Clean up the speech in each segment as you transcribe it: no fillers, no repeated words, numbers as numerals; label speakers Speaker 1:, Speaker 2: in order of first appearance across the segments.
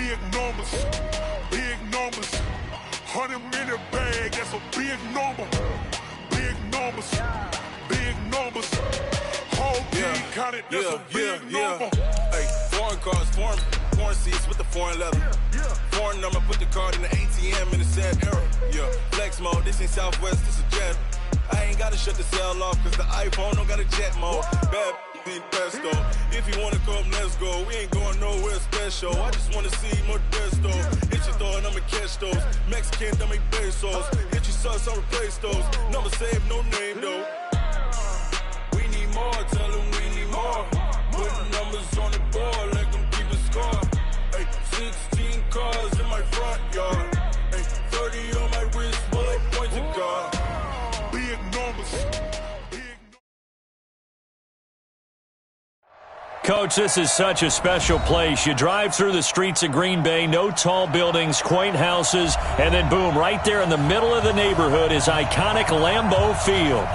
Speaker 1: Big numbers, big numbers. 100-minute bag, that's a big number. Big numbers, big numbers. Whole team counted, that's a big number.
Speaker 2: Hey, foreign cars, foreign seats with the foreign leather. Foreign number, put the card in the ATM in the sad era. Yeah, flex mode, this ain't Southwest, this a jet. I ain't gotta shut the cell off, cause the iPhone don't got a jet mode. Bad in pesto. If you wanna come, let's go. We ain't going nowhere special. I just wanna see Modesto. Hit your thought, I'ma catch those. Mexican, I make pesos. Hit your sus, I'll replace those. Number save, no name though. We need more, tell them we need more. Putting numbers on the board, like them keep a score. Hey, 16 cars in my front yard. Hey, 30 on my wrist, while I point to God.
Speaker 1: Big numbers.
Speaker 3: Coach, this is such a special place. You drive through the streets of Green Bay, no tall buildings, quaint houses, and then boom, right there in the middle of the neighborhood is iconic Lambeau Field.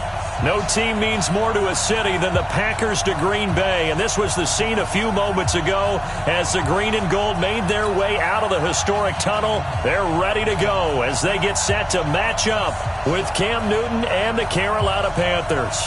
Speaker 3: No team means more to a city than the Packers to Green Bay, and this was the scene a few moments ago as the green and gold made their way out of the historic tunnel. They're ready to go as they get set to match up with Cam Newton and the Carolina Panthers.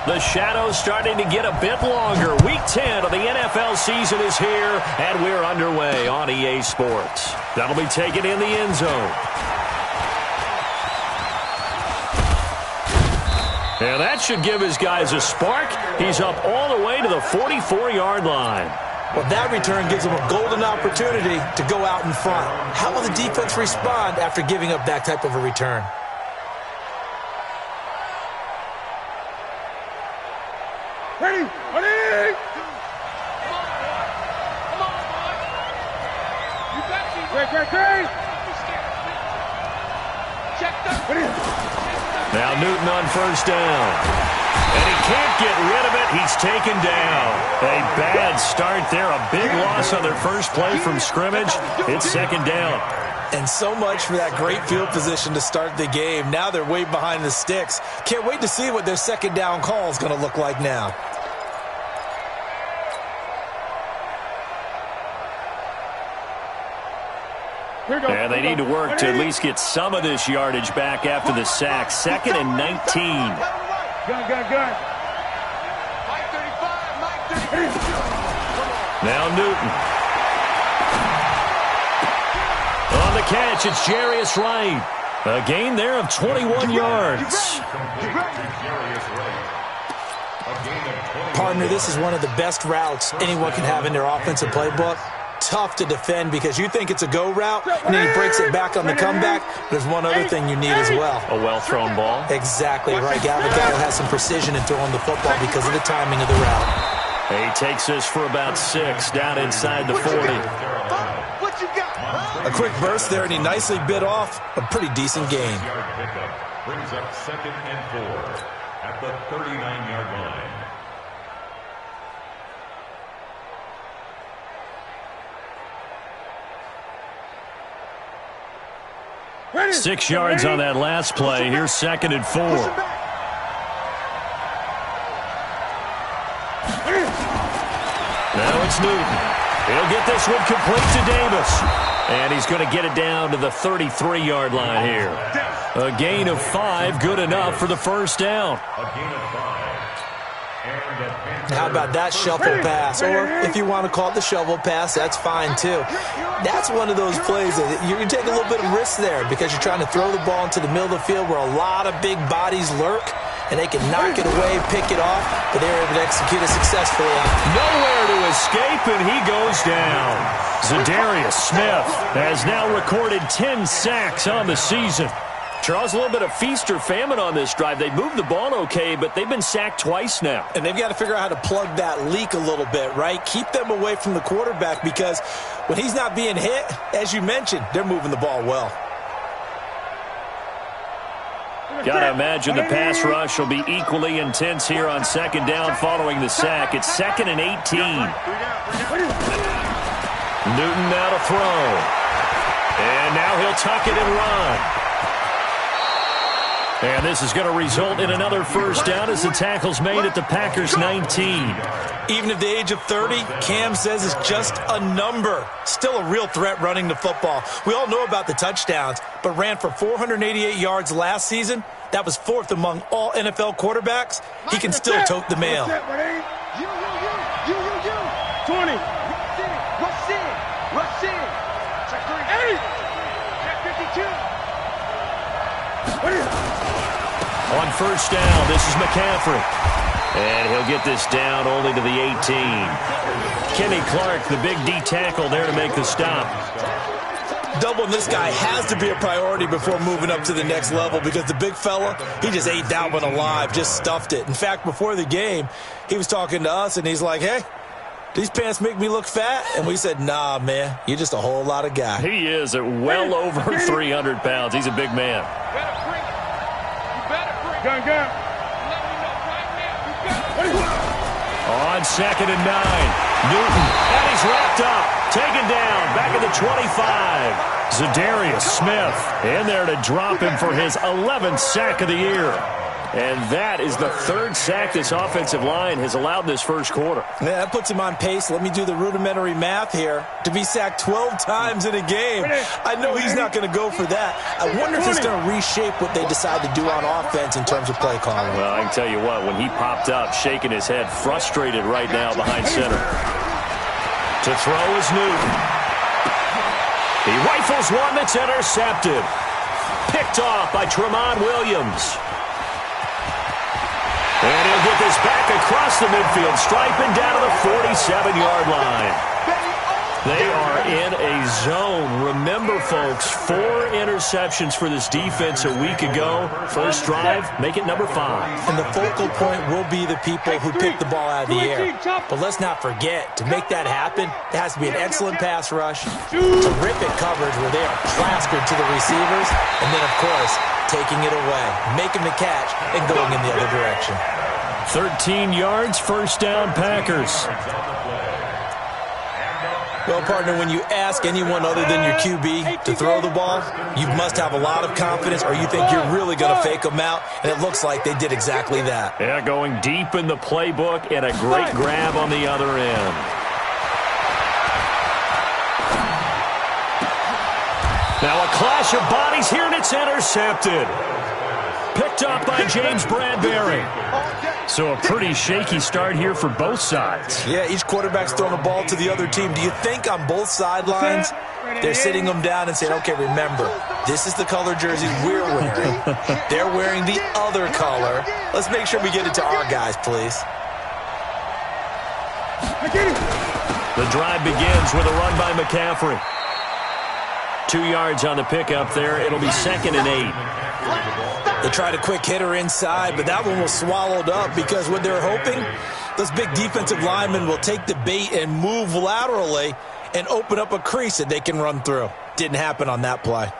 Speaker 3: The shadow's starting to get a bit longer. Week 10 of the NFL season is here, and we're underway on EA Sports. That'll be taken in the end zone. And that should give his guys a spark. He's up all the way to the 44-yard line.
Speaker 4: Well, that return gives them a golden opportunity to go out in front. How will the defense respond after giving up that type of a return?
Speaker 1: Ready, ready! Great!
Speaker 3: Now Newton on first down. And he can't get rid of it. He's taken down. A bad start there. A big loss on their first play from scrimmage. It's second down.
Speaker 4: And so much for that great field position to start the game. Now they're way behind the sticks. Can't wait to see what their second down call is going to look like now.
Speaker 3: And they need to work to at least get some of this yardage back after the sack. Second and 19.
Speaker 1: Gun.
Speaker 3: Now Newton. On the catch, it's Jarius Wright. A gain there of 21 yards.
Speaker 4: Partner, this is one of the best routes anyone can have in their offensive playbook. Tough to defend because you think it's a go route, and then he breaks it back on the comeback. There's one other thing you need as well.
Speaker 3: A well-thrown ball.
Speaker 4: Exactly right. Gavin has some precision in throwing the football because of the timing of the route.
Speaker 3: He takes this for about 6 down inside the 40.
Speaker 4: A quick burst there, and he nicely bit off a pretty decent gain.
Speaker 5: Brings up second and 4 at the 39-yard line.
Speaker 3: 6 yards on that last play. Here's second and 4. Now it's Newton. He'll get this one complete to Davis. And he's going to get it down to the 33-yard line here. A gain of 5, good enough for the first down.
Speaker 5: A gain of 5.
Speaker 4: How about that shuffle pass? Or if you want to call it the shovel pass, that's fine too. That's one of those plays that you take a little bit of risk there because you're trying to throw the ball into the middle of the field where a lot of big bodies lurk, and they can knock it away, pick it off, but they're able to execute it successfully.
Speaker 3: Nowhere to escape, and he goes down. Zadarius Smith has now recorded 10 sacks on the season. Charles, a little bit of feast or famine on this drive. They moved the ball okay, but they've been sacked twice now.
Speaker 4: And they've got to figure out how to plug that leak a little bit, right? Keep them away from the quarterback because when he's not being hit, as you mentioned, they're moving the ball well.
Speaker 3: Got to imagine the pass rush will be equally intense here on second down following the sack. It's 2nd and 18. Newton now to throw. And now he'll tuck it and run. And this is going to result in another first down as the tackle's made at the Packers' 19.
Speaker 4: Even at the age of 30, Cam says it's just a number. Still a real threat running the football. We all know about the touchdowns, but ran for 488 yards last season. That was 4th among all NFL quarterbacks. He can still tote the mail.
Speaker 6: 20. Rush in. Check 3. 8. Check 52.
Speaker 3: On first down, this is McCaffrey. And he'll get this down only to the 18. Kenny Clark, the big D tackle there to make the stop.
Speaker 4: Doubling this guy has to be a priority before moving up to the next level because the big fella, he just ate that one alive, just stuffed it. In fact, before the game, he was talking to us, and he's like, hey, these pants make me look fat? And we said, nah, man, you're just a whole lot of guy.
Speaker 3: He is at well over 300 pounds. He's a big man.
Speaker 6: Gun.
Speaker 3: On 2nd and 9, Newton, and he's wrapped up, taken down, back at the 25. Zadarius Smith in there to drop him for his 11th sack of the year. And that is the 3rd sack this offensive line has allowed in this first quarter.
Speaker 4: Yeah, that puts him on pace. Let me do the rudimentary math here. To be sacked 12 times in a game, I know he's not going to go for that. I wonder if it's going to reshape what they decide to do on offense in terms of play calling.
Speaker 3: Well, I can tell you what, when he popped up, shaking his head, frustrated right now behind center. To throw is Newton. He rifles one that's intercepted. Picked off by Tramon Williams. And he'll get this back across the midfield stripe and down to the 47-yard line. They are in a zone. Remember, folks, 4 interceptions for this defense a week ago. First drive, make it number 5.
Speaker 4: And the focal point will be the people who pick the ball out of the air. But let's not forget, to make that happen, there has to be an excellent pass rush, terrific coverage where they are plastered to the receivers, and then, of course, taking it away, making the catch, and going in the other direction.
Speaker 3: 13 yards, first down, Packers.
Speaker 4: Well, partner, when you ask anyone other than your QB to throw the ball, you must have a lot of confidence or you think you're really going to fake them out, and it looks like they did exactly that.
Speaker 3: Yeah, going deep in the playbook and a great grab on the other end. Now a clash of bodies here, and it's intercepted. Picked up by James Bradbury. So a pretty shaky start here for both sides.
Speaker 4: Yeah, each quarterback's throwing a ball to the other team. Do you think on both sidelines they're sitting them down and saying, okay, remember, this is the color jersey we're wearing. They're wearing the other color. Let's make sure we get it to our guys, please.
Speaker 3: The drive begins with a run by McCaffrey. 2 yards on the pickup there. It'll be 2nd and 8.
Speaker 4: They tried a quick hitter inside, but that one was swallowed up because what they're hoping, those big defensive linemen will take the bait and move laterally and open up a crease that they can run through. Didn't happen on that play.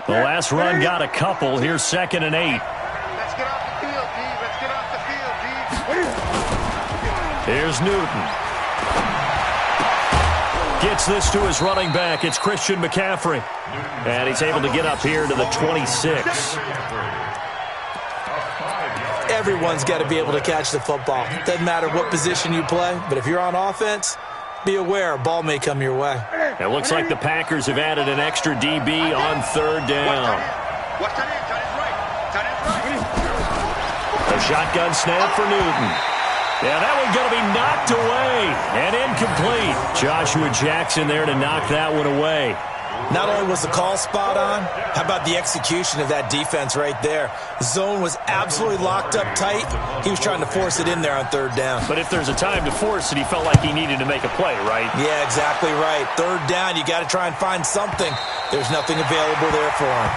Speaker 3: The last run got a couple. Here's 2nd and 8.
Speaker 6: Let's get off the field, D. Let's get off the field, D.
Speaker 3: Here's Newton. Gets this to his running back. It's Christian McCaffrey. And he's able to get up here to the 26.
Speaker 4: Everyone's got to be able to catch the football. Doesn't matter what position you play, but if you're on offense, be aware a ball may come your way.
Speaker 3: It looks like the Packers have added an extra DB on 3rd down. A shotgun snap for Newton. Yeah, that one's going to be knocked away and incomplete. Joshua Jackson there to knock that one away.
Speaker 4: Not only was the call spot on, how about the execution of that defense right there? The zone was absolutely locked up tight. He was trying to force it in there on third down.
Speaker 3: But if there's a time to force it, he felt like he needed to make a play, right?
Speaker 4: Yeah, exactly right. Third down, you got to try and find something. There's nothing available there for him.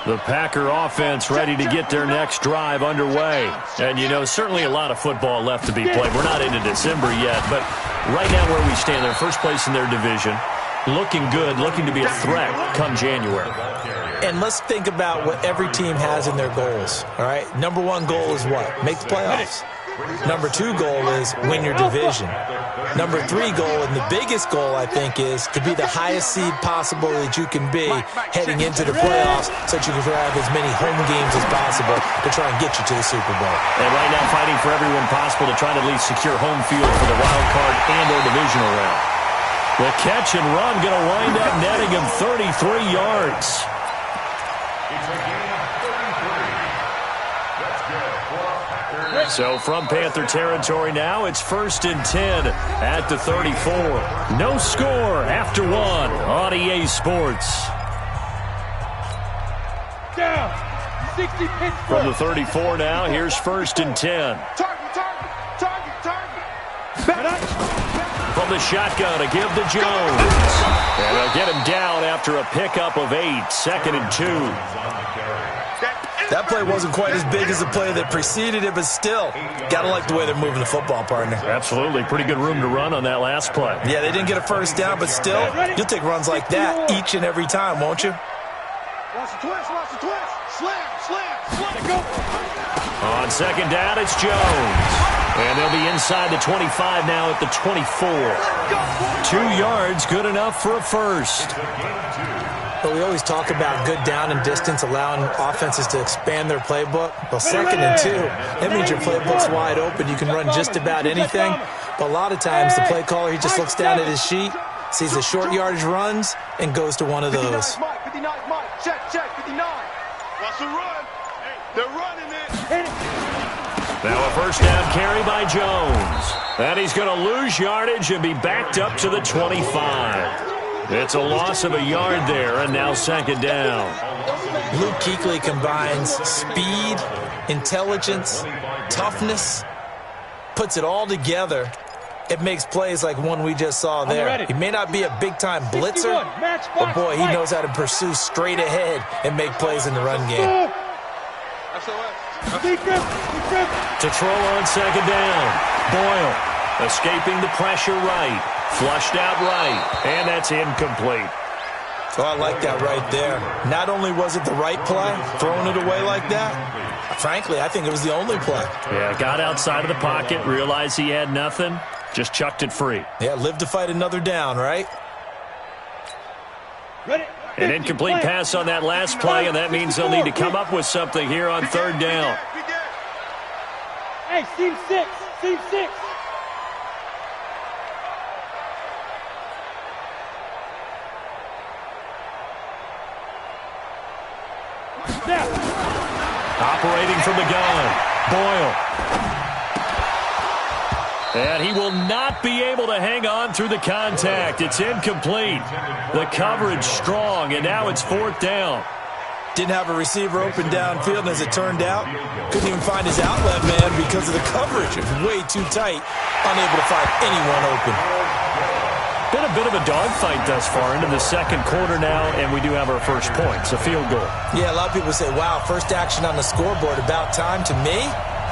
Speaker 3: The Packer offense ready to get their next drive underway. And, you know, certainly a lot of football left to be played. We're not into December yet, but right now where we stand, they're first place in their division. Looking good, looking to be a threat come January.
Speaker 4: And let's think about what every team has in their goals, all right? Number one goal is what? Make the playoffs. Number two goal is win your division. Number three goal, and the biggest goal, I think, is to be the highest seed possible that you can be heading into the playoffs so that you can have as many home games as possible to try and get you to the Super Bowl.
Speaker 3: And right now fighting for everyone possible to try to at least secure home field for the wild card and or divisional round. The catch and run going to wind up netting him 33 yards. So from Panther territory now, it's 1st and 10 at the 34. No score after one on EA Sports.
Speaker 7: Down. 60
Speaker 3: From the 34 now, here's 1st and 10. From the shotgun to give to Jones. And they'll get him down after a pickup of 8, 2nd and 2.
Speaker 4: That play wasn't quite as big as the play that preceded it, but still, got to like the way they're moving the football, partner.
Speaker 3: Absolutely. Pretty good room to run on that last play.
Speaker 4: Yeah, they didn't get a first down, but still, you'll take runs like that each and every time, won't you?
Speaker 7: Watch the twist. Slam. Go.
Speaker 3: On 2nd down, it's Jones. And they'll be inside the 25 now at the 24. 2 yards, good enough for a first.
Speaker 4: But we always talk about good down and distance, allowing offenses to expand their playbook. Well, 2nd and 2, that means your playbook's wide open. You can run just about anything. But a lot of times, the play caller, he just looks down at his sheet, sees the short yardage runs, and goes to one of those.
Speaker 7: 59, check, 59. Watch the run. They're running it.
Speaker 3: Now a first down carry by Jones. And he's going to lose yardage and be backed up to the 25. It's a loss of a yard there, and now 2nd down.
Speaker 4: Luke Kuechly combines speed, intelligence, toughness, puts it all together. It makes plays like one we just saw there. He may not be a big-time blitzer, but, boy, he knows how to pursue straight ahead and make plays in the run game.
Speaker 3: To throw on 2nd down. Boyle escaping the pressure right. Flushed out right, and that's incomplete.
Speaker 4: Oh, I like that right there. Not only was it the right play, throwing it away like that, frankly, I think it was the only play.
Speaker 3: Yeah, got outside of the pocket, realized he had nothing, just chucked it free.
Speaker 4: Yeah, live to fight another down, right?
Speaker 3: An incomplete pass on that last play, and that means they'll need to come up with something here on 3rd down.
Speaker 7: Hey, Team 6.
Speaker 3: Operating from the gun, Boyle. And he will not be able to hang on through the contact. It's incomplete. The coverage strong, and now it's 4th down.
Speaker 4: Didn't have a receiver open downfield, and as it turned out, couldn't even find his outlet man because of the coverage. It was way too tight, unable to find anyone open.
Speaker 3: Been a bit of a dogfight thus far into the 2nd quarter now, and we do have our first point. It's a field goal.
Speaker 4: Yeah, a lot of people say, wow, first action on the scoreboard, about time. To me,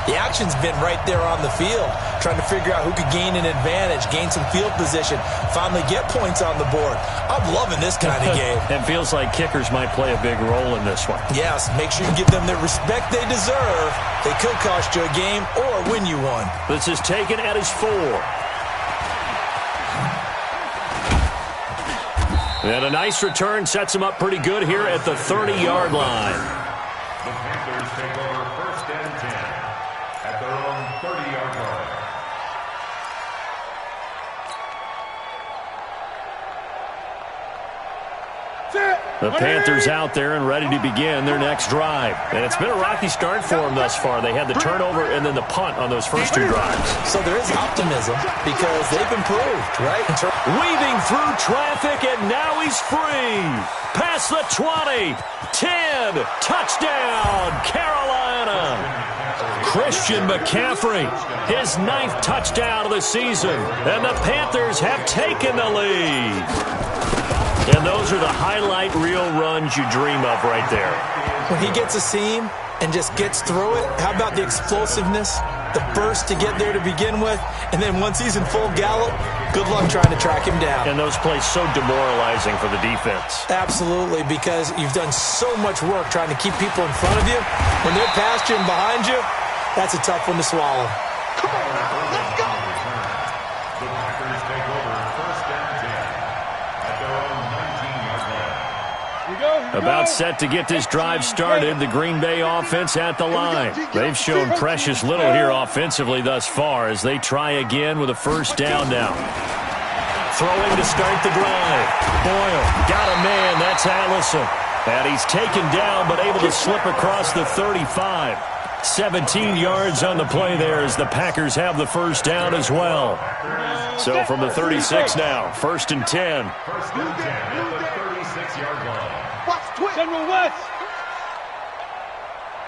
Speaker 4: the action's been right there on the field, trying to figure out who could gain an advantage, gain some field position, finally get points on the board. I'm loving this kind of game.
Speaker 3: It feels like kickers might play a big role in this one.
Speaker 4: Yes, make sure you give them the respect they deserve. They could cost you a game or win you one.
Speaker 3: This is taken at his 4. And a nice return sets him up pretty good here at the 30-yard line.
Speaker 5: The Panthers take over 1st and 10 at their own 30-yard line.
Speaker 7: Set.
Speaker 3: The Panthers out there and ready to begin their next drive. And it's been a rocky start for them thus far. They had the turnover and then the punt on those first two drives.
Speaker 4: So there is optimism because they've improved, right?
Speaker 3: Weaving through traffic, and now he's free. Past the 20, 10, touchdown, Carolina. Christian McCaffrey, his 9th touchdown of the season, and the Panthers have taken the lead. And those are the highlight reel runs you dream of right there.
Speaker 4: When he gets a seam and just gets through it, how about the explosiveness, the burst to get there to begin with, and then once he's in full gallop, good luck trying to track him down.
Speaker 3: And those plays so demoralizing for the defense.
Speaker 4: Absolutely, because you've done so much work trying to keep people in front of you. When they're past you and behind you, that's a tough one to swallow.
Speaker 6: Come on now, let's go.
Speaker 5: The Packers take over 1st and 10 at their own 19-yard line.
Speaker 3: About set to get this drive started, the Green Bay offense at the line. They've shown precious little here offensively thus far as they try again with a first down now. Throwing to start the drive. Boyle got a man, that's Allison. And he's taken down but able to slip across the 35. 17 yards on the play there as the Packers have the first down as well. So from the 36 now, 1st and 10.
Speaker 5: 1st and 10 at the 36-yard line.
Speaker 6: Watch twist. General West.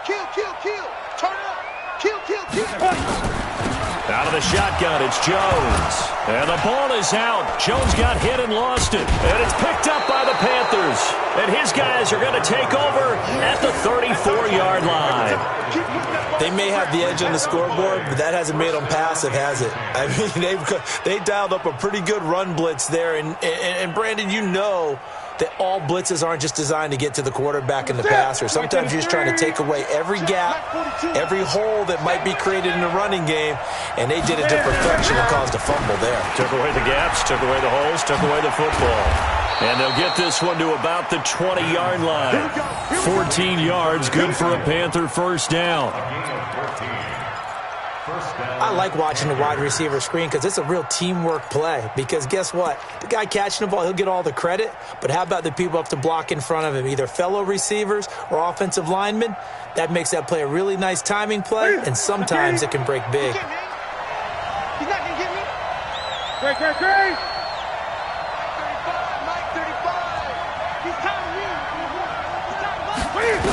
Speaker 6: Kill, kill, kill. Turn it up. Kill, kill, kill.
Speaker 3: Out of the shotgun, it's Jones. And the ball is out. Jones got hit and lost it. And it's picked up by the Panthers. And his guys are going to take over at the 34-yard line.
Speaker 4: They may have the edge on the scoreboard, but that hasn't made them passive, has it? I mean, they dialed up a pretty good run blitz there. And Brandon, you know that all blitzes aren't just designed to get to the quarterback and the passer. Sometimes you're just trying to take away every gap, every hole that might be created in the running game, and they did it to perfection and caused a fumble there.
Speaker 3: Took away the gaps, took away the holes, took away the football. And they'll get this one to about the 20-yard line. 14 yards, good for a Panther first down.
Speaker 4: I like watching the wide receiver screen because it's a real teamwork play. Because guess what? The guy catching the ball, he'll get all the credit. But how about the people up to block in front of him, either fellow receivers or offensive linemen? That makes that play a really nice timing play, and sometimes it can break big.
Speaker 6: He's not going to get me. Great, great, great. 35, Mike, 35. He's timing you. He's timing.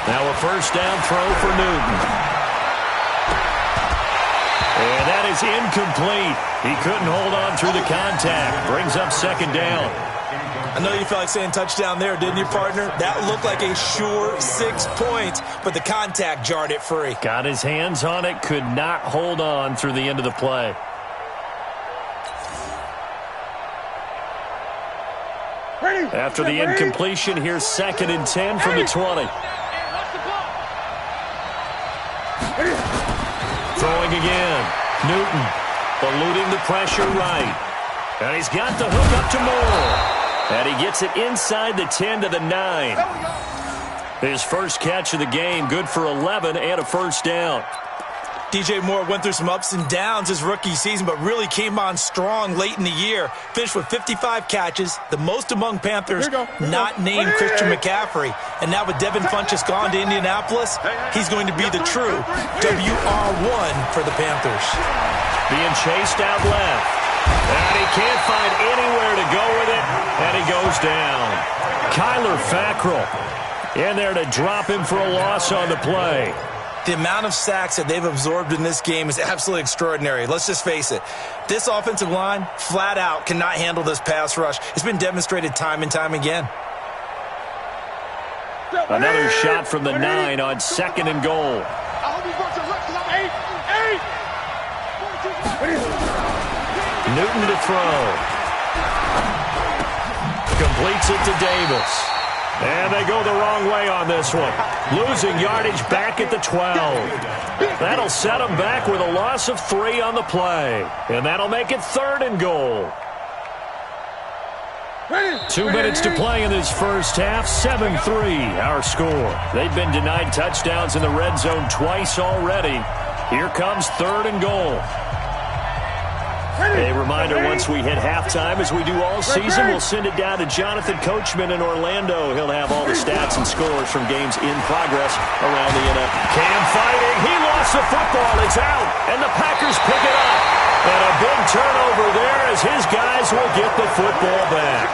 Speaker 3: Now a first down throw for Newton. And that is incomplete. He couldn't hold on through the contact. Brings up second down.
Speaker 4: I know you felt like saying touchdown there, didn't you, partner? That looked like a sure 6 points, but the contact jarred it free.
Speaker 3: Got his hands on it, could not hold on through the end of the play. After the incompletion, here's 2nd and 10 from the 20. Throwing again. Newton eluding the pressure right. And he's got the hook up to Moore. And he gets it inside the 10 to the 9. His first catch of the game, good for 11 and a first down.
Speaker 4: DJ Moore went through some ups and downs his rookie season, but really came on strong late in the year. Finished with 55 catches, the most among Panthers not named Christian McCaffrey. And now with Devin Funchess gone to Indianapolis, he's going to be the true WR1 for the Panthers.
Speaker 3: Being chased out left. And he can't find anywhere to go with it, and he goes down. Kyler Fackrell in there to drop him for a loss on the play.
Speaker 4: The amount of sacks that they've absorbed in this game is absolutely extraordinary. Let's just face it. This offensive line, flat out, cannot handle this pass rush. It's been demonstrated time and time again.
Speaker 3: Another shot from the 9 on 2nd and goal. Newton to throw. Completes it to Davis. And they go the wrong way on this one. Losing yardage back at the 12. That'll set them back with a loss of 3 on the play. And that'll make it 3rd and goal. 2 minutes to play in this first half. 7-3 our score. They've been denied touchdowns in the red zone twice already. Here comes 3rd and goal. A reminder, once we hit halftime, as we do all season, we'll send it down to Jonathan Coachman in Orlando. He'll have all the stats and scores from games in progress around the NFL. Cam fighting. He lost the football. It's out, and the Packers pick it up. And a big turnover there as his guys will get the football back.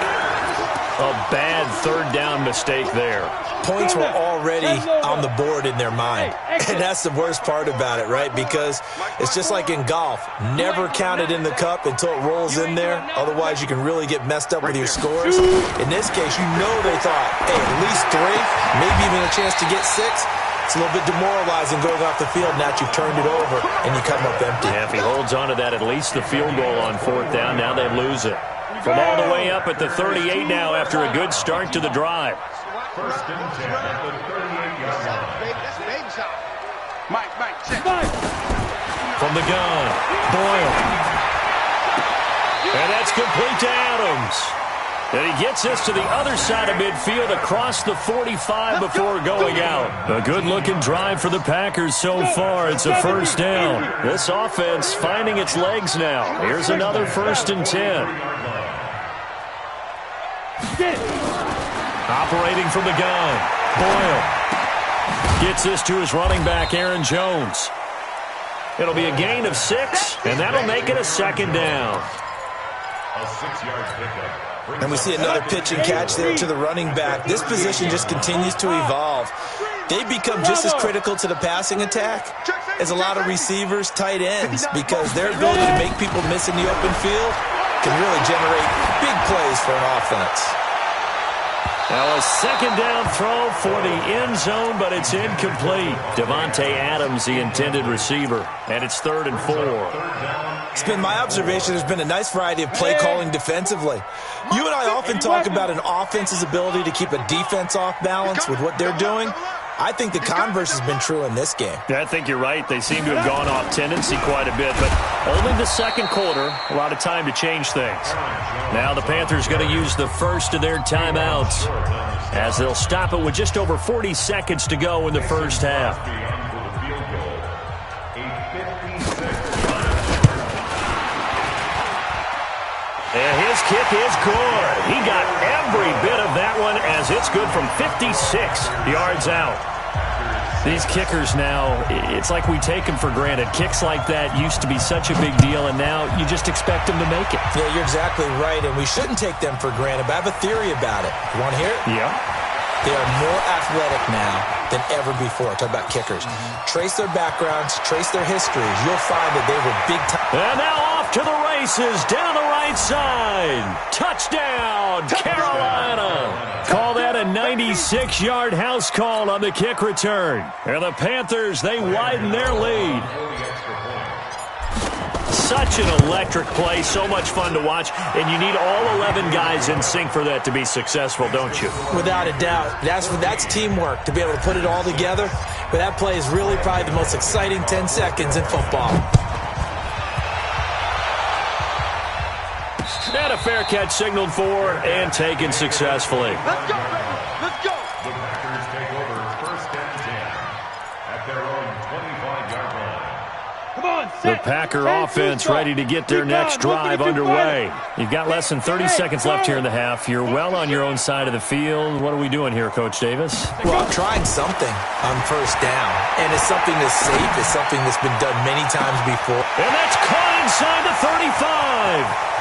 Speaker 3: A bad third down mistake there.
Speaker 4: Points were already on the board in their mind. And that's the worst part about it, right? Because it's just like in golf. Never count it in the cup until it rolls in there. Otherwise, you can really get messed up with your scores. In this case, you know they thought, hey, at least 3, maybe even a chance to get 6. It's a little bit demoralizing going off the field now that you've turned it over and you come up empty.
Speaker 3: Yeah, if he holds on to that, at least the field goal on 4th down, now they lose it. From all the way up at the 38 now after a good start to the drive.
Speaker 5: First and 10 at the 38-yard line.
Speaker 7: That's baby shot. Mike, check.
Speaker 3: From the gun, Boyle. And that's complete to Adams. And he gets this to the other side of midfield across the 45 before going out. A good-looking drive for the Packers so far. It's a first down. This offense finding its legs now. Here's another 1st and 10. Operating from the gun, Boyle. Gets this to his running back, Aaron Jones. It'll be a gain of 6, and that'll make it a 2nd down.
Speaker 5: A 6-yard pickup.
Speaker 4: And we see another pitch and catch there to the running back. This position just continues to evolve. They've become just as critical to the passing attack as a lot of receivers, tight ends, because their ability to make people miss in the open field can really generate big plays for an offense.
Speaker 3: Now a 2nd down throw for the end zone, but it's incomplete. Davante Adams, the intended receiver, and it's 3rd and 4.
Speaker 4: It's been my observation there's been a nice variety of play calling defensively. You and I often talk about an offense's ability to keep a defense off balance with what they're doing. I think the converse has been true in this game.
Speaker 3: Yeah, I think you're right. They seem to have gone off tendency quite a bit, but only the 2nd quarter, a lot of time to change things. Now the Panthers going to use the first of their timeouts as they'll stop it with just over 40 seconds to go in the first half. And his kick is good. He got every bit of that one as it's good from 56 yards out. These kickers now, it's like we take them for granted. Kicks like that used to be such a big deal, and now you just expect them to make it.
Speaker 4: Yeah, you're exactly right, and we shouldn't take them for granted, but I have a theory about it. You want to hear it?
Speaker 3: Yeah.
Speaker 4: They are more athletic now than ever before. Talk about kickers. Trace their backgrounds, trace their histories. You'll find that they were big time.
Speaker 3: And now off to the races, down the right side. Touchdown, Carolina. Call that a 96-yard house call on the kick return. And the Panthers, they widen their lead. Such an electric play, so much fun to watch, and you need all 11 guys in sync for that to be successful, don't you?
Speaker 4: Without a doubt. That's teamwork, to be able to put it all together. But that play is really probably the most exciting 10 seconds in football.
Speaker 3: And a fair catch signaled for and taken successfully.
Speaker 7: Let's go, baby. Let's go.
Speaker 5: The Packers take over 1st and 10 at their own 25-yard line.
Speaker 3: The Packer offense ready to get their next drive underway. You've got less than 30 seconds left here in the half. You're well on your own side of the field. What are we doing here, Coach Davis?
Speaker 4: Well, I'm trying something on 1st down, and it's something that's safe. It's something that's been done many times before.
Speaker 3: And that's caught inside the 35.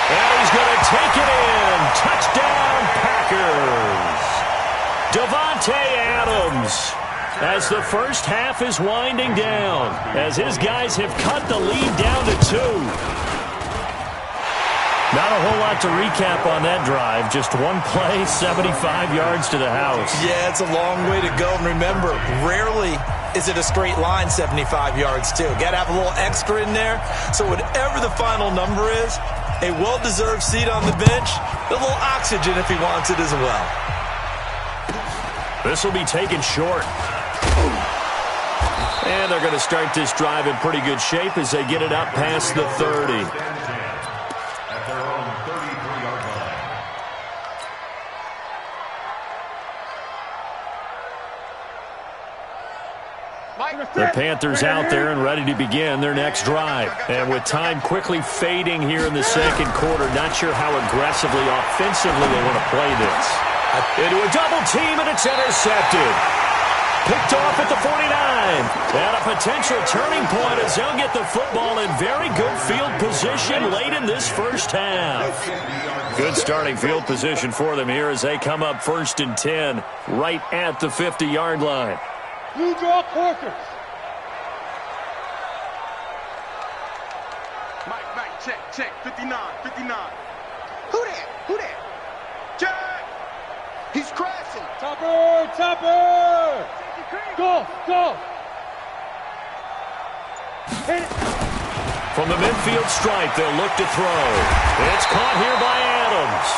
Speaker 3: And he's going to take it in. Touchdown, Packers. Davante Adams. As the first half is winding down, as his guys have cut the lead down to 2. Not a whole lot to recap on that drive. Just one play, 75 yards to the house.
Speaker 4: Yeah, it's a long way to go. And remember, rarely is it a straight line 75 yards, too. Got to have a little extra in there. So whatever the final number is, a well-deserved seat on the bench, a little oxygen if he wants it as well.
Speaker 3: This will be taken short. And they're going to start this drive in pretty good shape as they get it up past the 30.
Speaker 5: At their own 33-yard line.
Speaker 7: Mike,
Speaker 3: The Panthers out there and ready to begin their next drive. And with time quickly fading here in the second quarter, not sure how aggressively, offensively they want to play this. Into a double team, and it's intercepted. Picked off at the 49. And a potential turning point as they'll get the football in very good field position late in this first half. Good starting field position for them here as they come up 1st and 10 right at the 50-yard line.
Speaker 6: You draw quarters.
Speaker 7: Mike, check. 59. Who that? Jack! He's crashing.
Speaker 6: Topper! Go! Hit it.
Speaker 3: From the midfield stripe, they'll look to throw. It's caught here by Adams.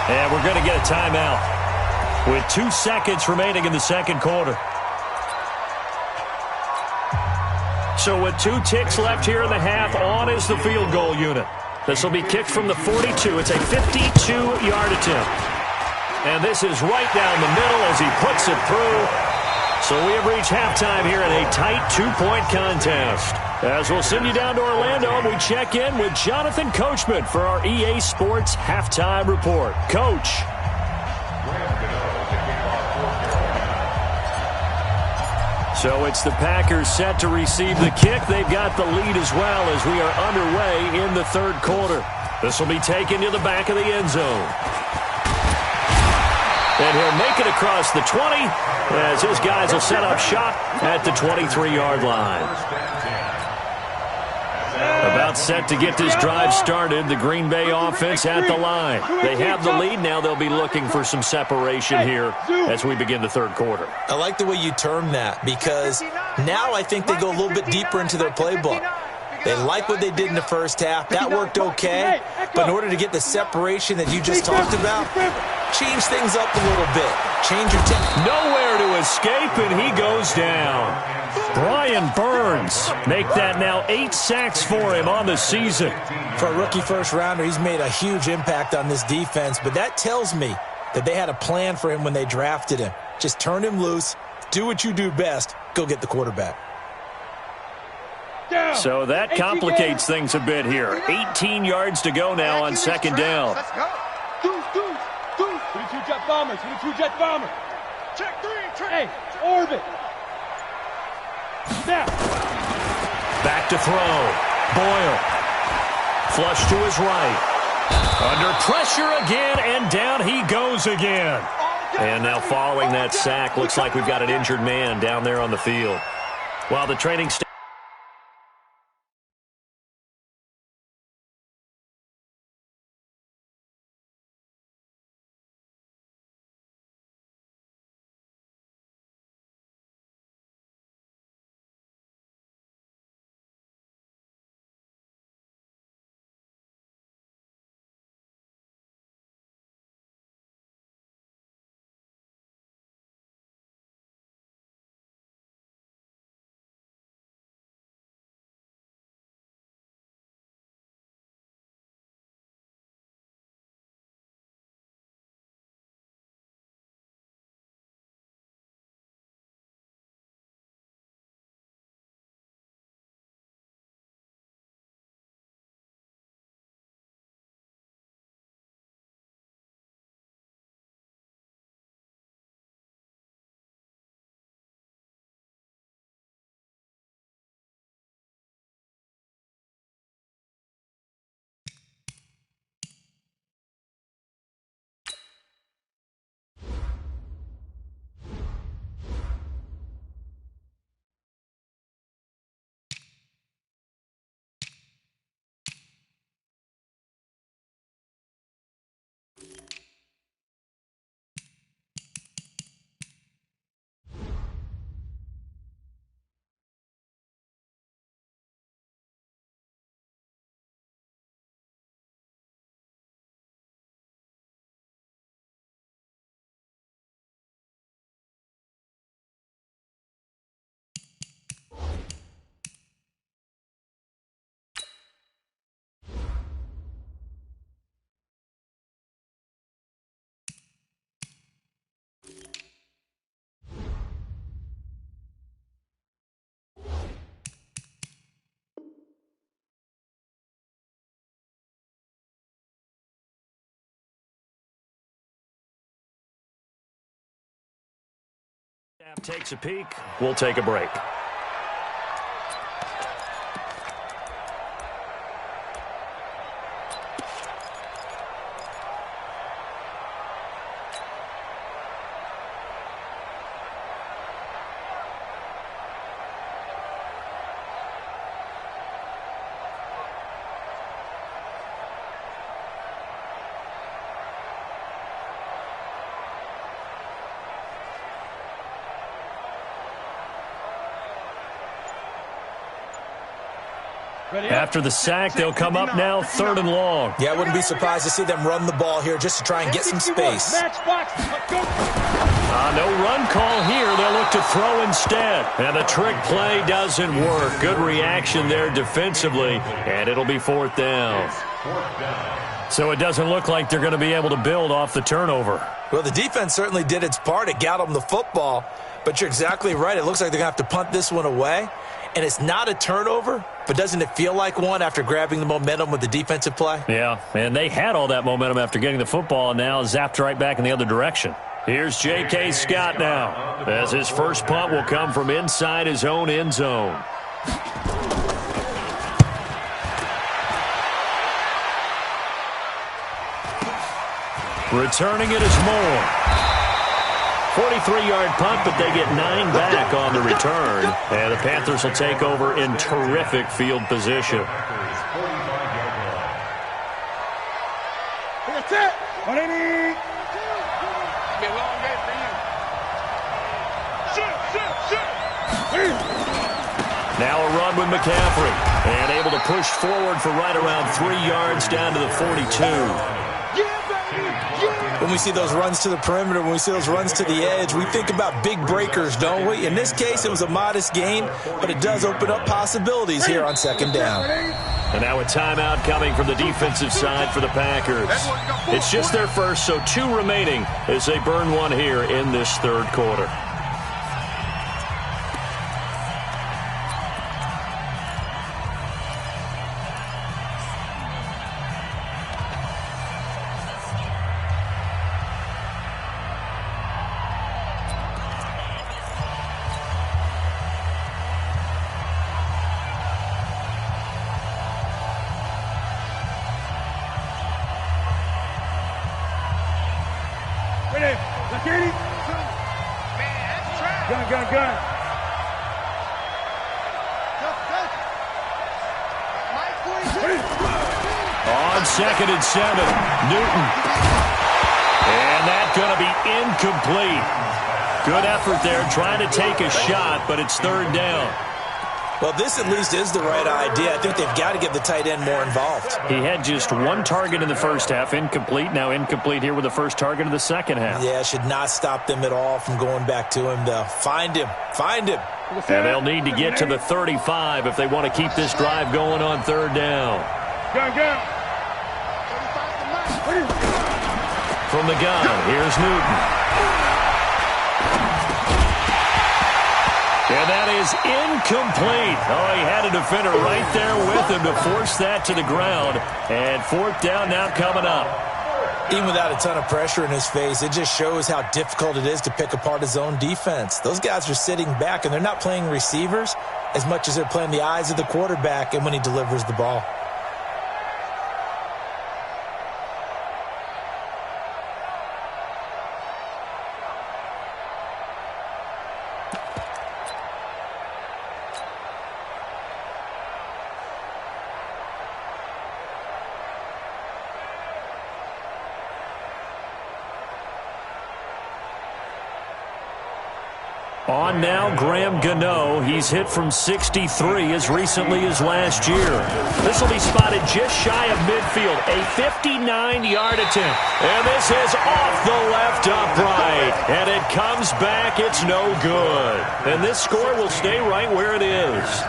Speaker 3: And we're going to get a timeout with 2 seconds remaining in the second quarter. So with 2 ticks left here in the half, on is the field goal unit. This will be kicked from the 42. It's a 52-yard attempt. And this is right down the middle as he puts it through. So we have reached halftime here in a tight 2-point contest. As we'll send you down to Orlando, and we check in with Jonathan Coachman for our EA Sports Halftime Report. Coach. So it's the Packers set to receive the kick. They've got the lead as well as we are underway in the third quarter. This will be taken to the back of the end zone. And he'll make it across the 20 as his guys will set up shop at the 23-yard line. About set to get this drive started, the Green Bay offense at the line. They have the lead. Now they'll be looking for some separation here as we begin the third quarter.
Speaker 4: I like the way you term that because now I think they go a little bit deeper into their playbook. They like what they did in the first half. That worked okay. But in order to get the separation that you just talked about, change things up a little bit. Change your tempo.
Speaker 3: Nowhere to escape, and he goes down. Brian Burns make that now 8 sacks for him on the season.
Speaker 4: For a rookie first-rounder, he's made a huge impact on this defense, but that tells me that they had a plan for him when they drafted him. Just turn him loose, do what you do best, go get the quarterback.
Speaker 3: So that complicates things a bit here. 18 yards to go now on second down.
Speaker 7: Let's go. Deuce.
Speaker 6: 22 jet bomber.
Speaker 7: Check 3.
Speaker 6: Hey, orbit. Now.
Speaker 3: Back to throw. Boyle. Flush to his right. Under pressure again, and down he goes again. And now following that sack, looks like we've got an injured man down there on the field. While the training staff Takes a peek. We'll take a break. After the sack, they'll come up now 3rd and long.
Speaker 4: Yeah, I wouldn't be surprised to see them run the ball here just to try and get some space.
Speaker 3: No run call here. They'll look to throw instead. And the trick play doesn't work. Good reaction there defensively, and it'll be 4th down. So it doesn't look like they're going to be able to build off the turnover.
Speaker 4: Well, the defense certainly did its part. It got them the football, but you're exactly right. It looks like they're going to have to punt this one away. And it's not a turnover, but doesn't it feel like one after grabbing the momentum with the defensive play?
Speaker 3: Yeah, and they had all that momentum after getting the football, and now zapped right back in the other direction. Here's J.K. Scott now, as his first punt will come from inside his own end zone. Returning it is Moore. 43-yard punt, but they get 9 back on the return. And the Panthers will take over in terrific field position.
Speaker 6: That's it. What do you need? Be a long day for you.
Speaker 3: Now a run with McCaffrey. And able to push forward for right around 3 yards down to the 42.
Speaker 4: When we see those runs to the perimeter, when we see those runs to the edge, we think about big breakers, don't we? In this case, it was a modest gain, but it does open up possibilities here on 2nd down.
Speaker 3: And now a timeout coming from the defensive side for the Packers. It's just their first, so 2 remaining as they burn one here in this 3rd quarter.
Speaker 6: Gun.
Speaker 3: On 2nd and 7, Newton. And that's going to be incomplete. Good effort there, trying to take a shot, but it's 3rd down.
Speaker 4: Well, this at least is the right idea. I think they've got to get the tight end more involved.
Speaker 3: He had just 1 target in the first half, incomplete. Now incomplete here with the first target of the second half.
Speaker 4: Yeah, should not stop them at all from going back to him, though. Find him. Find him.
Speaker 3: And they'll need to get to the 35 if they want to keep this drive going on 3rd down.
Speaker 6: Gun.
Speaker 3: From the gun, here's Newton. And that is incomplete. Oh, he had a defender right there with him to force that to the ground. And 4th down now coming up.
Speaker 4: Even without a ton of pressure in his face, it just shows how difficult it is to pick apart his own defense. Those guys are sitting back, and they're not playing receivers as much as they're playing the eyes of the quarterback and when he delivers the ball.
Speaker 3: On now, Graham Gano. He's hit from 63 as recently as last year. This will be spotted just shy of midfield. A 59-yard attempt. And this is off the left upright. And it comes back. It's no good. And this score will stay right where it is.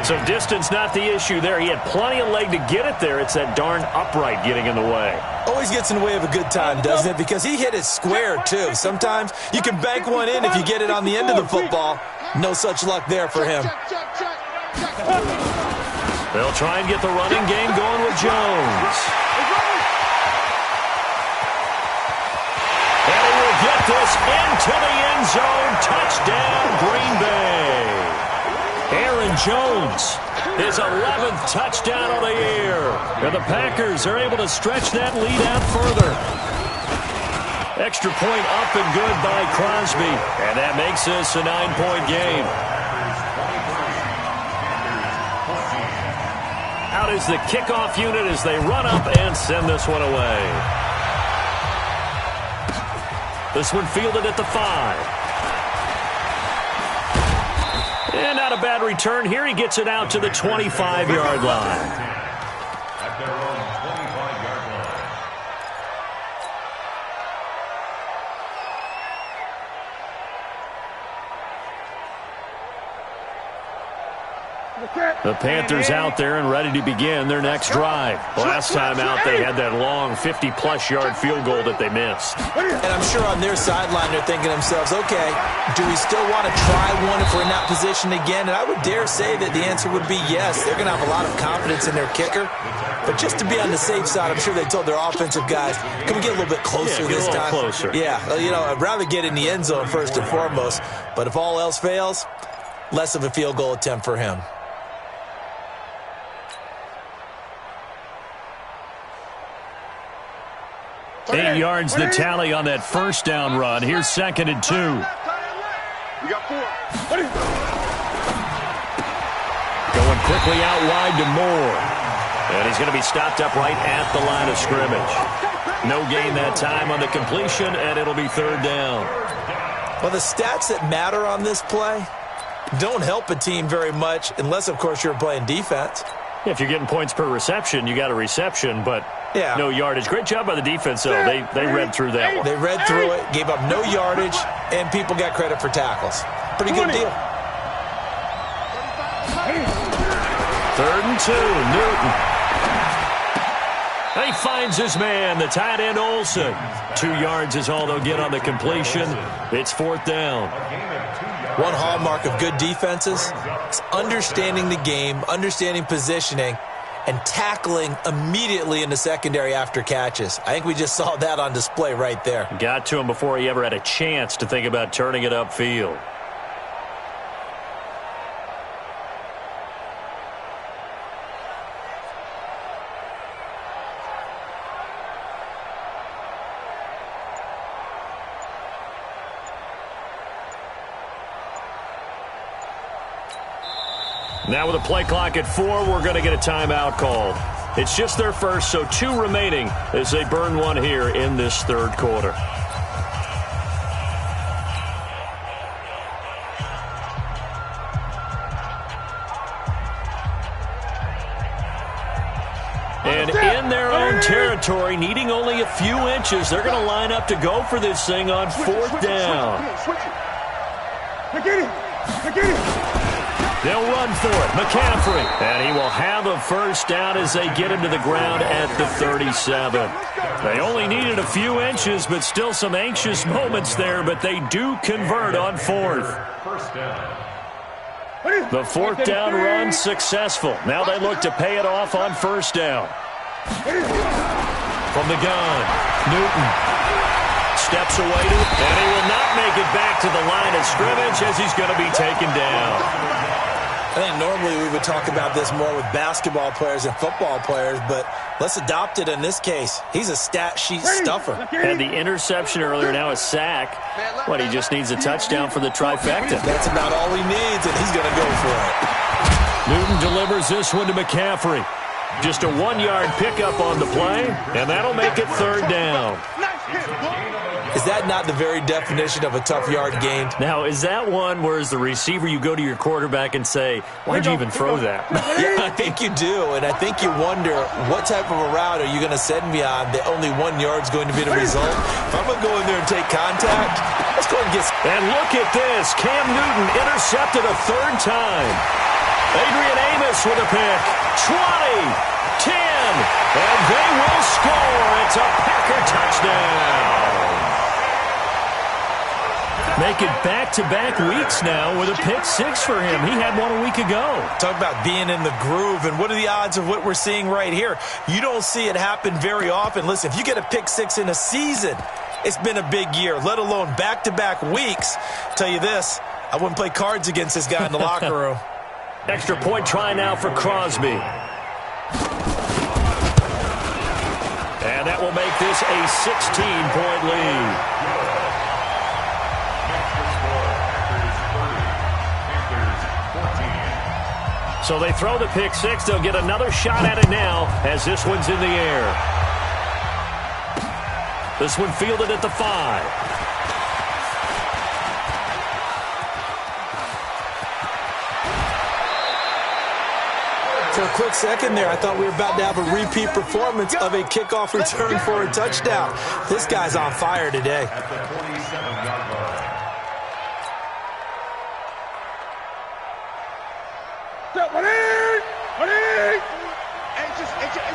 Speaker 3: So distance not the issue there. He had plenty of leg to get it there. It's that darn upright getting in the way.
Speaker 4: Always gets in the way of a good time, doesn't it? Because he hit it square, too. Sometimes you can bank one in if you get it on the end of the football. No such luck there for him.
Speaker 3: They'll try and get the running game going with Jones. And he will get this this into the end zone. Touchdown, Green Bay. Aaron Jones, his 11th touchdown of the year. And the Packers are able to stretch that lead out further. Extra point up and good by Crosby. And that makes this a 9-point game. Out is the kickoff unit as they run up and send this one away. This one fielded at the 5. And not a bad return here. He gets it out to the 25-yard line.
Speaker 5: At their own 25-yard line.
Speaker 3: The Panthers out there and ready to begin their next drive. Last time out, they had that long 50-plus yard field goal that they missed.
Speaker 4: And I'm sure on their sideline they're thinking to themselves, okay, do we still want to try one if we're in that position again? And I would dare say that the answer would be yes. They're going to have a lot of confidence in their kicker. But just to be on the safe side, I'm sure they told their offensive guys, can we get a little bit closer this time?
Speaker 3: Closer.
Speaker 4: Yeah, you know, I'd rather get in the end zone first and foremost. But if all else fails, less of a field goal attempt for him.
Speaker 3: 8 yards the tally on that first down run. Here's 2nd and 2.
Speaker 7: You got 4.
Speaker 3: Going quickly out wide to Moore. And he's going to be stopped up right at the line of scrimmage. No gain that time on the completion, and it'll be 3rd down.
Speaker 4: Well, the stats that matter on this play don't help a team very much unless, of course, you're playing defense.
Speaker 3: If you're getting points per reception, you got a reception, but
Speaker 4: yeah,
Speaker 3: no yardage. Great job by the defense, though. They read through that one.
Speaker 4: They read through it, gave up no yardage, and people got credit for tackles. Pretty good deal.
Speaker 3: 3rd and 2, Newton. He finds his man, the tight end Olsen. 2 yards is all they'll get on the completion. It's 4th down.
Speaker 4: One hallmark of good defenses is understanding the game, understanding positioning, and tackling immediately in the secondary after catches. I think we just saw that on display right there.
Speaker 3: Got to him before he ever had a chance to think about turning it upfield. Now with a play clock at 4, we're going to get a timeout called. It's just their first, so 2 remaining as they burn one here in this 3rd quarter. And in their own territory, needing only a few inches, they're going to line up to go for this thing on 4th down. They'll run for it. McCaffrey. And he will have a first down as they get him to the ground at the 37. They only needed a few inches, but still some anxious moments there, but they do convert on 4th. The 4th down run successful. Now they look to pay it off on 1st down. From the gun, Newton steps away to it, and he will not make it back to the line of scrimmage as he's going to be taken down.
Speaker 4: I think normally we would talk about this more with basketball players and football players, but let's adopt it in this case. He's a stat sheet stuffer.
Speaker 3: Had the interception earlier, now a sack. What, he just needs a touchdown for the trifecta.
Speaker 4: That's about all he needs, and he's going to go for it.
Speaker 3: Newton delivers this one to McCaffrey. Just a 1-yard pickup on the play, and that'll make it 3rd down.
Speaker 4: Is that not the very definition of a tough yard gained?
Speaker 3: Now, is that one where as the receiver you go to your quarterback and say, why'd you even throw that?
Speaker 4: Yeah, I think you do, and I think you wonder what type of a route are you going to send me on that only 1 yard's going to be the result? If I'm going to go in there and take contact, let's go and get...
Speaker 3: And look at this. Cam Newton intercepted a 3rd time. Adrian Amos with a pick. 20, 10, and they will score. It's a Packer touchdown. Make it back-to-back weeks now with a pick 6 for him. He had one a week ago.
Speaker 4: Talk about being in the groove, and what are the odds of what we're seeing right here? You don't see it happen very often. Listen, if you get a pick 6 in a season, It's been a big year, let alone back-to-back weeks. I'll tell you this, I wouldn't play cards against this guy in the locker room.
Speaker 3: Extra point try now for Crosby. And that will make this a 16-point lead. So they throw the pick six. They'll get another shot at it now as this one's in the air. This one fielded at the 5.
Speaker 4: For a quick second there, I thought we were about to have a repeat performance of a kickoff return for a touchdown. This guy's on fire today.
Speaker 5: At the 27-yard line.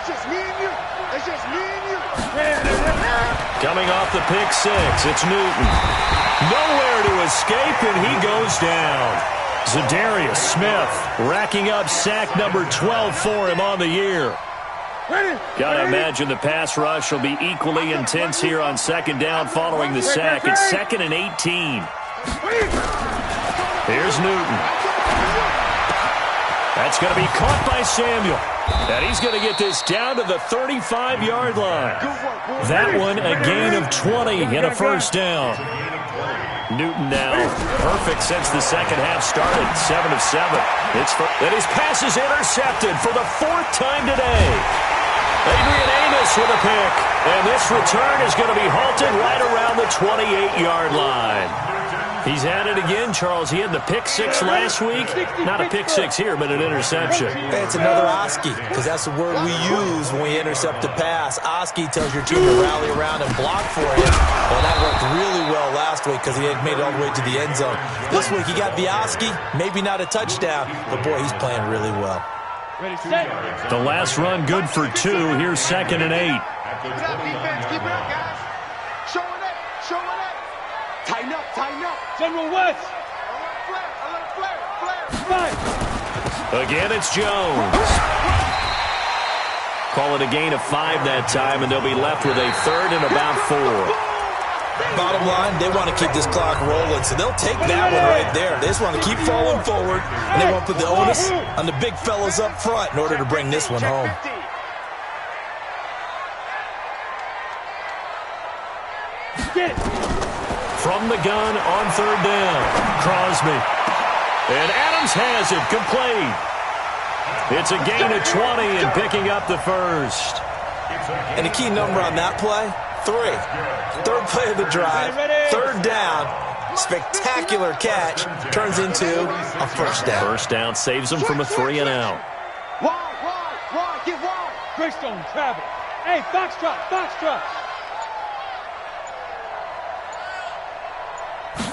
Speaker 7: It's just me and you. It's just me and you.
Speaker 3: Coming off the pick six, it's Newton. Nowhere to escape, and he goes down. Zadarius Smith racking up sack number 12 for him on the year. Gotta imagine the pass rush will be equally intense here on second down following the sack. It's 2nd and 18. Here's Newton. That's going to be caught by Samuel. And he's going to get this down to the 35-yard line. That one a gain of 20 and a first down. Newton now perfect since the second half started. 7 of 7. And his pass is intercepted for the 4th time today. Adrian Amos with a pick. And this return is going to be halted right around the 28-yard line. He's at it again, Charles. He had the pick six last week. Not a pick six here, but an interception.
Speaker 4: It's another Oski, because that's the word we use when we intercept a pass. Oski tells your team to rally around and block for him. Well, that worked really well last week because he had made it all the way to the end zone. This week he got the Oski, maybe not a touchdown, but boy, he's playing really well.
Speaker 3: The last run good for 2. Here's 2nd and 8.
Speaker 7: Keep it up, defense. Keep it up, guys. Showing it. Showing it. Tighten up. Tighten up.
Speaker 6: General West.
Speaker 7: A little flare. Flare.
Speaker 3: Again, it's Jones. Call it a gain of 5 that time, and they'll be left with a 3rd and about 4.
Speaker 4: Bottom line, they want to keep this clock rolling, so they'll take that one right there. They just want to keep falling forward, and they want to put the onus on the big fellas up front in order to bring this one home.
Speaker 3: From the gun on 3rd down, Crosby. And Adams has it complete. It's a gain of 20 and picking up the first.
Speaker 4: And the key number on that play, 3. 3rd play of the drive, 3rd down, spectacular catch, turns into a first down.
Speaker 3: First down saves them from a 3 and out.
Speaker 7: Wide, get wide.
Speaker 6: Greystone, travel. Hey, Foxtrot.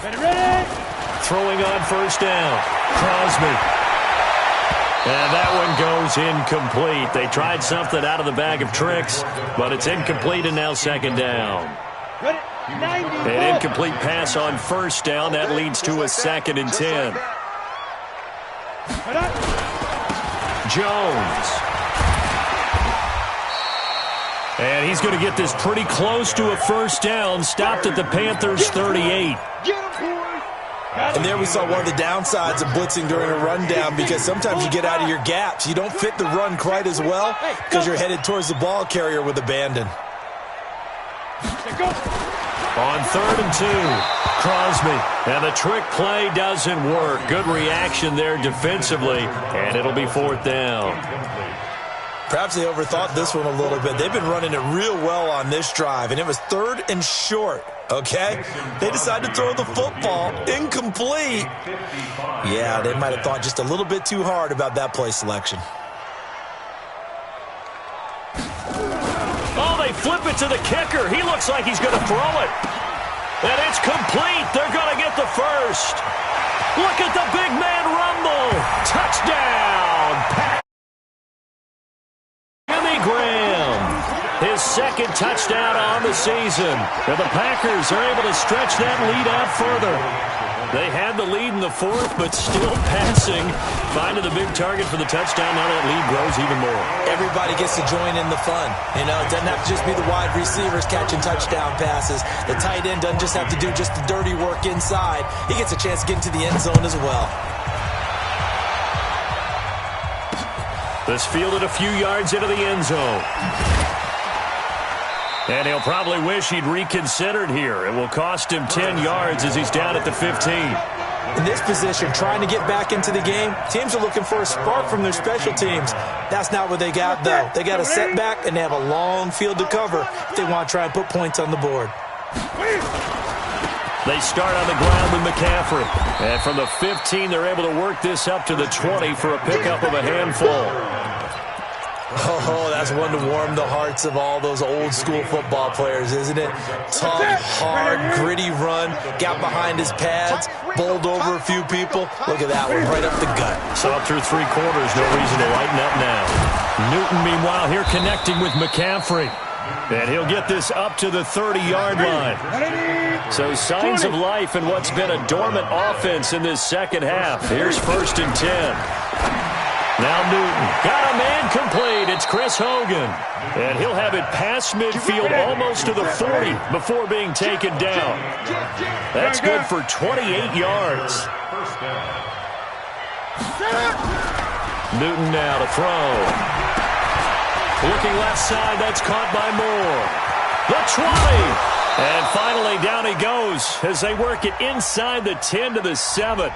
Speaker 6: Ready.
Speaker 3: Throwing on first down, Crosby. And that one goes incomplete. They tried something out of the bag of tricks, but it's incomplete and now 2nd down.
Speaker 6: Ready. 90.
Speaker 3: An incomplete pass on first down. That leads to a 2nd and 10. Jones. And he's going to get this pretty close to a first down. Stopped at the Panthers' 38.
Speaker 4: And there we saw one of the downsides of blitzing during a rundown, because sometimes you get out of your gaps. You don't fit the run quite as well because you're headed towards the ball carrier with abandon.
Speaker 3: On 3rd and 2, Crosby. And the trick play doesn't work. Good reaction there defensively, and it'll be 4th down.
Speaker 4: Perhaps they overthought this one a little bit. They've been running it real well on this drive, and it was 3rd and short, okay? They decided to throw the football incomplete. Yeah, they might have thought just a little bit too hard about that play selection.
Speaker 3: Oh, they flip it to the kicker. He looks like he's going to throw it. And it's complete. They're going to get the first. Look at the big man rumble. Touchdown. Graham, his 2nd touchdown on the season. And the Packers are able to stretch that lead out further. They had the lead in the fourth, but still passing. Finding the big target for the touchdown. Now that lead grows even more.
Speaker 4: Everybody gets to join in the fun. You know, it doesn't have to just be the wide receivers catching touchdown passes. The tight end doesn't just have to do just the dirty work inside. He gets a chance to get into the end zone as well.
Speaker 3: This fielded a few yards into the end zone. And he'll probably wish he'd reconsidered here. It will cost him 10 yards as he's down at the 15.
Speaker 4: In this position, trying to get back into the game, teams are looking for a spark from their special teams. That's not what they got, though. They got a setback, and they have a long field to cover if they want to try and put points on the board.
Speaker 3: They start on the ground with McCaffrey. And from the 15, they're able to work this up to the 20 for a pickup of a handful.
Speaker 4: Oh, that's one to warm the hearts of all those old-school football players, isn't it? Tough, hard, gritty run, got behind his pads, bowled over a few people. Look at that one, right up the gut.
Speaker 3: So up through 3 quarters, no reason to lighten up now. Newton, meanwhile, here connecting with McCaffrey. And he'll get this up to the 30-yard line. So signs of life in what's been a dormant offense in this second half. Here's 1st and 10. Now Newton, got a man complete. It's Chris Hogan. And he'll have it past midfield almost to the 40 before being taken down. That's good for 28 yards. Newton now to throw. Looking left side, that's caught by Moore. The 20. And finally down he goes as they work it inside the 10 to the 7.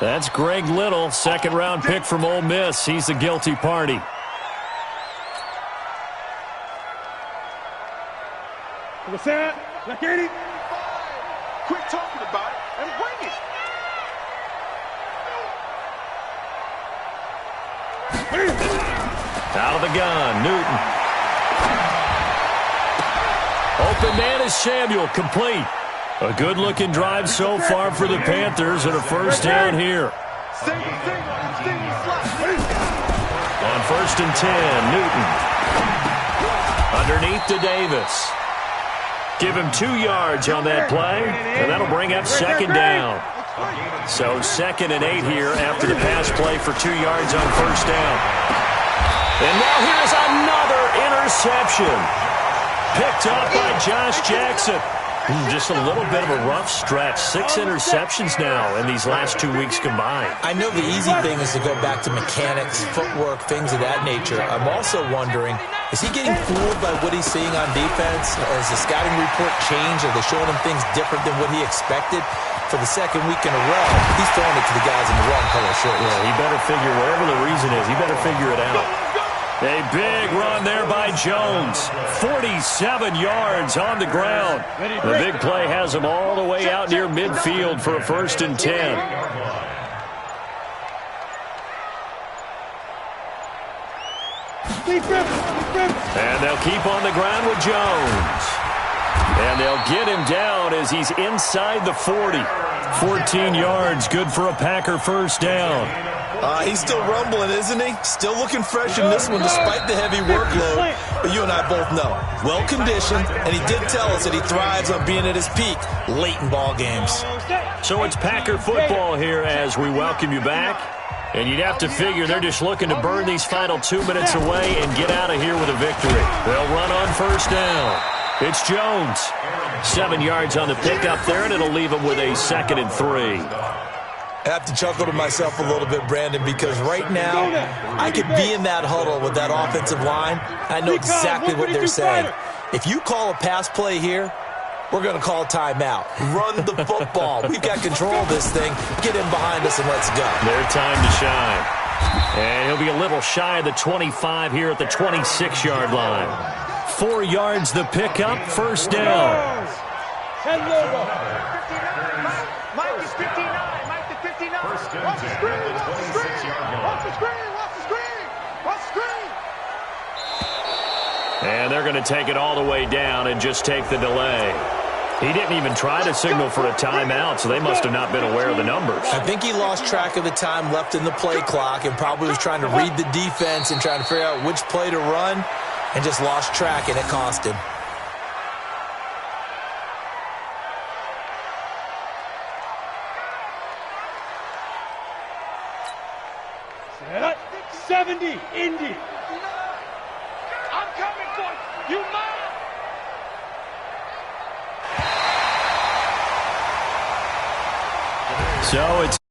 Speaker 3: That's Greg Little, second-round pick from Ole Miss. He's the guilty party.
Speaker 7: Quit talking about it and bring it.
Speaker 3: Out of the gun, Newton. Open man is Samuel, complete. A good-looking drive so far for the Panthers and a first down here. On 1st and 10, Newton. Underneath to Davis. Give him 2 yards on that play, and that'll bring up 2nd down. So 2nd and 8 here after the pass play for 2 yards on 1st down. And now here's another interception. Picked up by Josh Jackson. Just a little bit of a rough stretch. 6 interceptions now in these last 2 weeks combined.
Speaker 4: I know the easy thing is to go back to mechanics, footwork, things of that nature. I'm also wondering, is he getting fooled by what he's seeing on defense? Has the scouting report changed? Are they showing him things different than what he expected? For the 2nd week in a row, he's throwing it to the guys in the wrong color shirts.
Speaker 3: Yeah, he better figure, whatever the reason is, he better figure it out. A big run there by Jones. 47 yards on the ground. The big play has him all the way out near midfield for a 1st and 10. And they'll keep on the ground with Jones. And they'll get him down as he's inside the 40. 14 yards, good for a Packer first down.
Speaker 4: He's still rumbling, isn't he? Still looking fresh in this one despite the heavy workload. But you and I both know, well-conditioned, and he did tell us that he thrives on being at his peak late in ball games.
Speaker 3: So it's Packer football here as we welcome you back. And you'd have to figure they're just looking to burn these final 2 minutes away and get out of here with a victory. They'll run on 1st down. It's Jones. 7 yards on the pickup there, and it'll leave him with a 2nd and 3.
Speaker 4: I have to chuckle to myself a little bit, Brandon, because right now I could be in that huddle with that offensive line. I know exactly what they're saying. If you call a pass play here, we're going to call a timeout. Run the football. We've got control of this thing. Get in behind us and let's go.
Speaker 3: Their time to shine. And he'll be a little shy of the 25 here at the 26-yard line. 4 yards the pickup, 1st down.
Speaker 6: Mike is 59. Mike is 59. Watch the screen. Watch the screen. Watch the screen. Watch the screen. Watch the screen.
Speaker 3: And they're going to take it all the way down and just take the delay. He didn't even try to signal for a timeout, so they must have not been aware of the numbers.
Speaker 4: I think he lost track of the time left in the play clock and probably was trying to read the defense and trying to figure out which play to run and just lost track, and it cost him.
Speaker 6: You mine!
Speaker 3: So it's